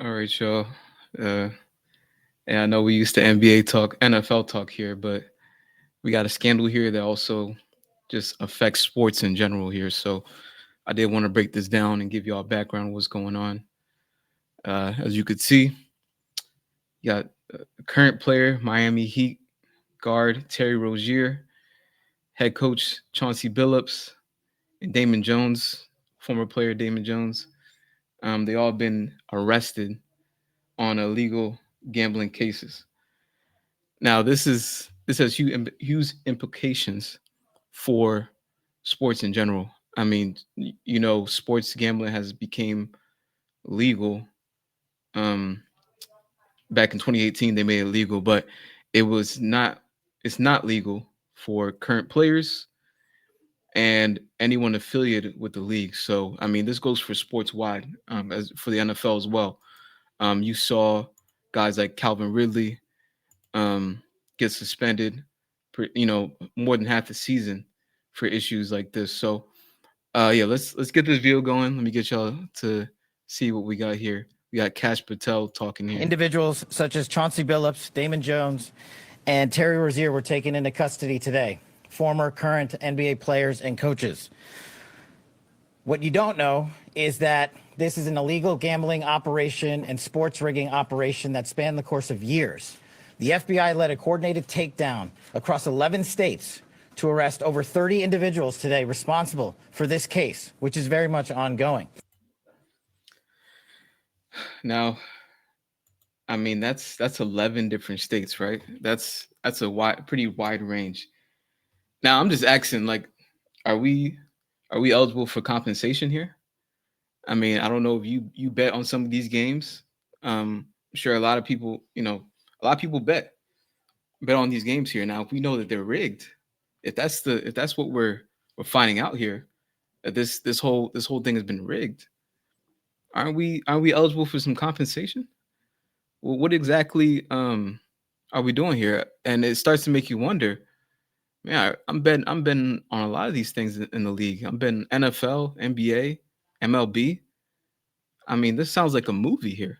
All right, y'all. Uh, and I know we used to NBA talk, NFL talk here, but we got a scandal here that also just affects sports in general here. So I did want to break this down and give y'all a background of what's going on. As you could see, you got current player, Miami Heat guard Terry Rozier, head coach Chauncey Billups, and Damon Jones, former player Damon Jones. They all been arrested on illegal gambling cases. Now, this has huge implications for sports in general. I mean, sports gambling has became legal. Um, Back in 2018, they made it legal, but it was not. It's not legal for current players and anyone affiliated with the league. So, I mean, this goes for sports wide, as for the NFL as well. You saw guys like Calvin Ridley get suspended, for, more than half the season for issues like this. So, yeah, let's get this video going. Let me get y'all to see what we got here. We got Cash Patel talking here. Individuals such as Chauncey Billups, Damon Jones, and Terry Rozier were taken into custody today. Former, current NBA players and coaches. What you don't know is that this is an illegal gambling operation and sports rigging operation that spanned the course of years. The FBI led a coordinated takedown across 11 states to arrest over 30 individuals today responsible for this case, which is very much ongoing. Now, I mean that's 11 different states, right? That's a pretty wide range. Now, I'm just asking, like, are we are we eligible for compensation here? I mean, I don't know if you bet on some of these games. I'm sure a lot of people, a lot of people bet on these games here. Now, if we know that they're rigged, if that's what we're finding out here, that this whole thing has been rigged, aren't we eligible for some compensation? Well, what exactly are we doing here? And it starts to make you wonder. Man, I'm betting on a lot of these things in the league. I'm betting NFL, NBA, MLB. I mean, this sounds like a movie here.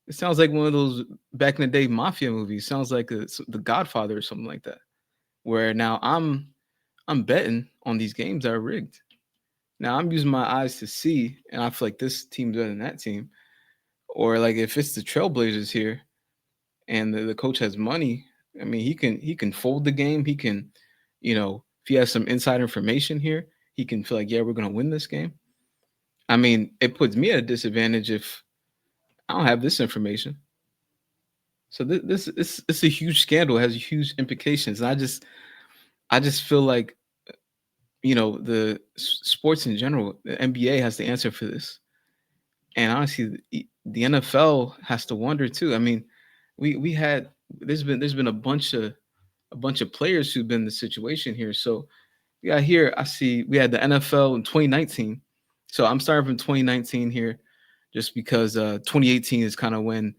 It sounds like one of those back in the day mafia movies. Sounds like The Godfather or something like that. Where now I'm betting on these games that are rigged. Now I'm using my eyes to see, and I feel like this team's better than that team. Or like if it's the Trailblazers here, and the coach has money, I mean he can fold the game. He can, if he has some inside information here, he can feel like, yeah, we're gonna win this game. I mean, it puts me at a disadvantage if I don't have this information. So this it's a huge scandal. It has huge implications. And I just feel like the sports in general, the NBA has the answer for this, and honestly, the NFL has to wonder too. I mean, we had there's been a bunch of players who've been in the situation here. So yeah, here I see we had the NFL in 2019. So I'm starting from 2019 here, just because 2018 is kind of when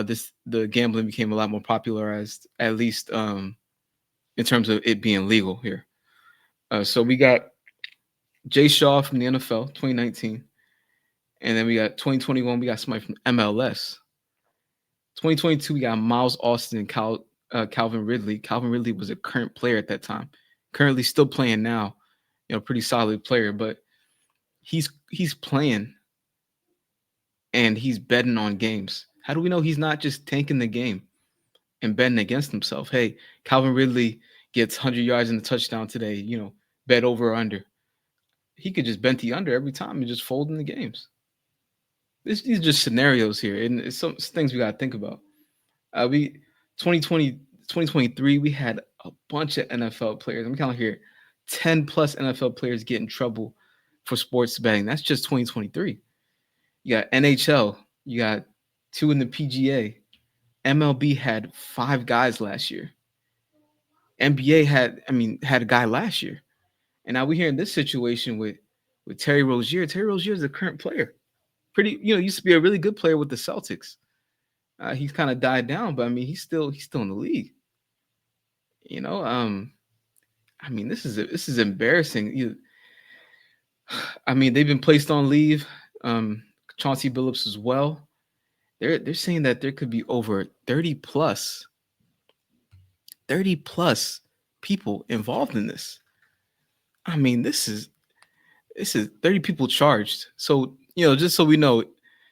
this the gambling became a lot more popularized, at least in terms of it being legal here. So we got Jay Shaw from the NFL 2019, and then we got 2021. We got somebody from MLS. 2022 we got Miles Austin and Calvin Ridley. Calvin Ridley was a current player at that time, currently still playing now. Pretty solid player, but he's playing and he's betting on games. How do we know he's not just tanking the game and betting against himself? Hey, Calvin Ridley gets 100 yards in the touchdown today. Bet over or under. He could just bet the under every time and just fold in the games. These are just scenarios here, and it's some things we gotta think about. We 2020 2023 we had a bunch of NFL players. I'm counting here, 10 plus NFL players get in trouble for sports betting. That's just 2023. You got NHL, you got two in the PGA. MLB had five guys last year. NBA had a guy last year. And now we're here in this situation with Terry Rozier. Terry Rozier is a current player. Pretty, used to be a really good player with the Celtics. He's kind of died down, but I mean, he's still in the league. You know, um, I mean, this is embarrassing. I mean, they've been placed on leave. Chauncey Billups as well. They're saying that there could be over 30 plus people involved in this. I mean, this is 30 people charged. So, just so we know,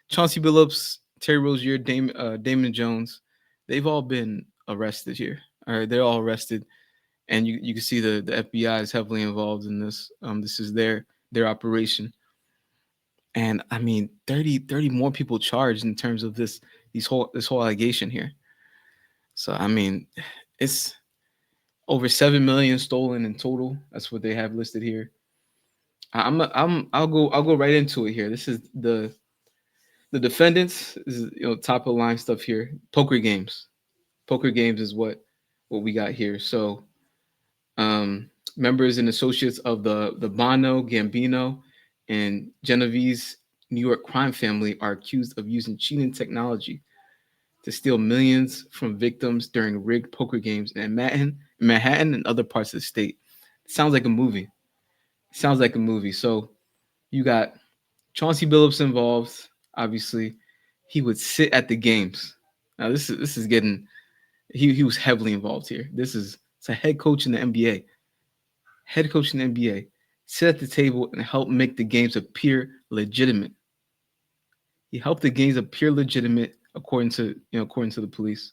Chauncey Billups, Terry Rozier, Damon Jones, they've all been arrested here. All right, they're all arrested, and you can see the FBI is heavily involved in this. This is their operation, and I mean, 30 more people charged in terms of this whole allegation here. So I mean, it's over 7 million stolen in total. That's what they have listed here. I'll go right into it here. This is the defendants. This is top of the line stuff here. Poker games. Poker games is what we got here. So members and associates of the Bono, Gambino, and Genovese New York crime family are accused of using cheating technology to steal millions from victims during rigged poker games in Manhattan and other parts of the state. It sounds like a movie. Sounds like a movie. So you got Chauncey Billups involved. Obviously, he would sit at the games. Now this is getting. He was heavily involved here. It's a head coach in the NBA. Head coach in the NBA. Sit at the table and help make the games appear legitimate. He helped the games appear legitimate according to the police.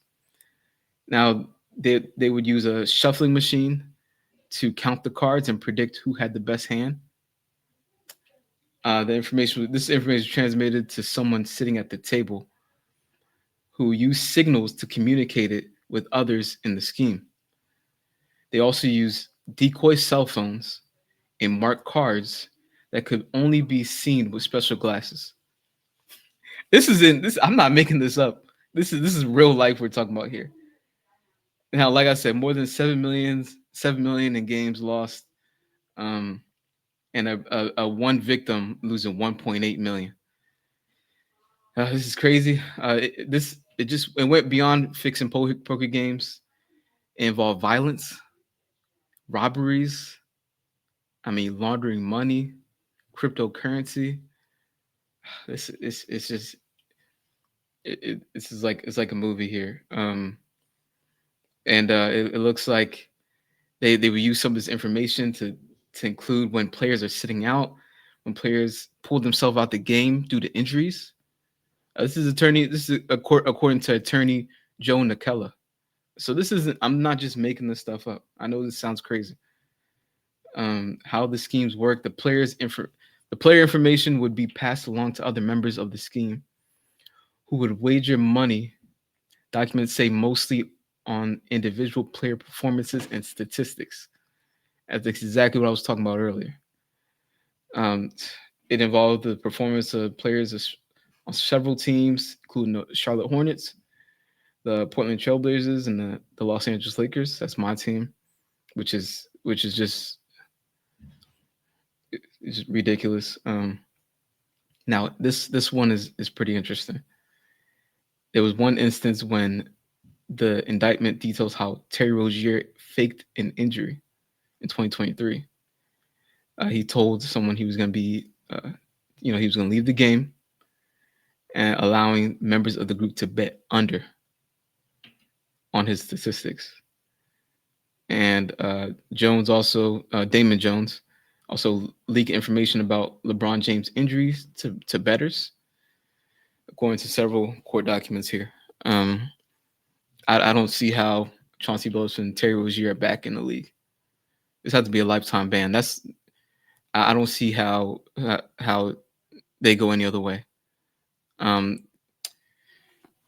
Now they would use a shuffling machine to count the cards and predict who had the best hand. This information was transmitted to someone sitting at the table who used signals to communicate it with others in the scheme. They also use decoy cell phones and marked cards that could only be seen with special glasses. This is in this. I'm not making this up. This is real life we're talking about here. Now, like I said, more than 7 million in games lost, um, and a one victim losing 1.8 million. This is crazy. It went beyond fixing poker games. It involved violence, robberies. I mean, laundering money, cryptocurrency. It's just it's like a movie here. And it looks like they would use some of this information to include when players are sitting out, when players pull themselves out the game due to injuries. This is according to attorney Joe Nikella. So this isn't. I'm not just making this stuff up. I know this sounds crazy. How the schemes work. The player information would be passed along to other members of the scheme, who would wager money. Documents say mostly on individual player performances and statistics. That's exactly what I was talking about earlier. Um, it involved the performance of players on several teams, including the Charlotte Hornets, the Portland Trailblazers, and the Los Angeles Lakers. That's my team, which is just it's ridiculous. Now this one is pretty interesting. There was one instance when the indictment details how Terry Rozier faked an injury in 2023. He told someone he was going to he was going to leave the game, and allowing members of the group to bet under on his statistics. And Damon Jones, also leaked information about LeBron James' injuries to bettors, according to several court documents here. I don't see how Chauncey Billups and Terry Rozier are back in the league. This has to be a lifetime ban. I don't see how they go any other way. Um,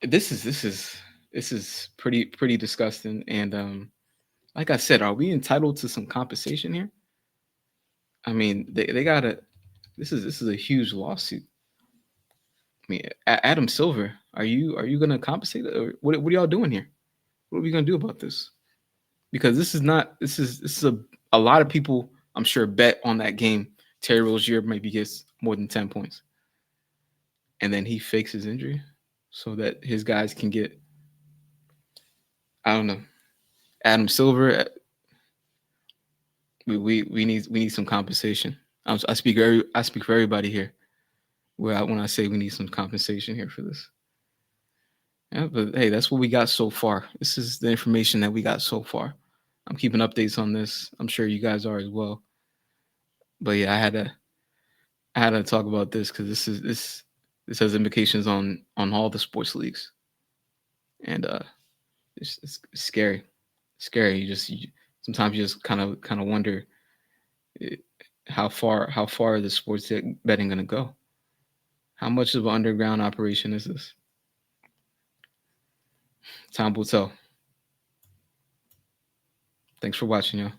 this is pretty disgusting. And like I said, are we entitled to some compensation here? I mean, they gotta. This is a huge lawsuit. I mean, Adam Silver, are you gonna compensate? Or what are y'all doing here? What are we gonna do about this? Because this is a lot of people I'm sure bet on that game. Terry Rozier maybe gets more than 10 points, and then he fakes his injury so that his guys can get, I don't know, Adam Silver. We need some compensation. I speak for everybody here. When I say we need some compensation here for this. Yeah, but hey, that's what we got so far. This is the information that we got so far. I'm keeping updates on this. I'm sure you guys are as well. But yeah, I had to talk about this because this has implications on all the sports leagues, and it's scary, scary. Sometimes you just kind of wonder eh, how far the sports betting gonna go. How much of an underground operation is this? Time will tell. Thanks for watching, y'all.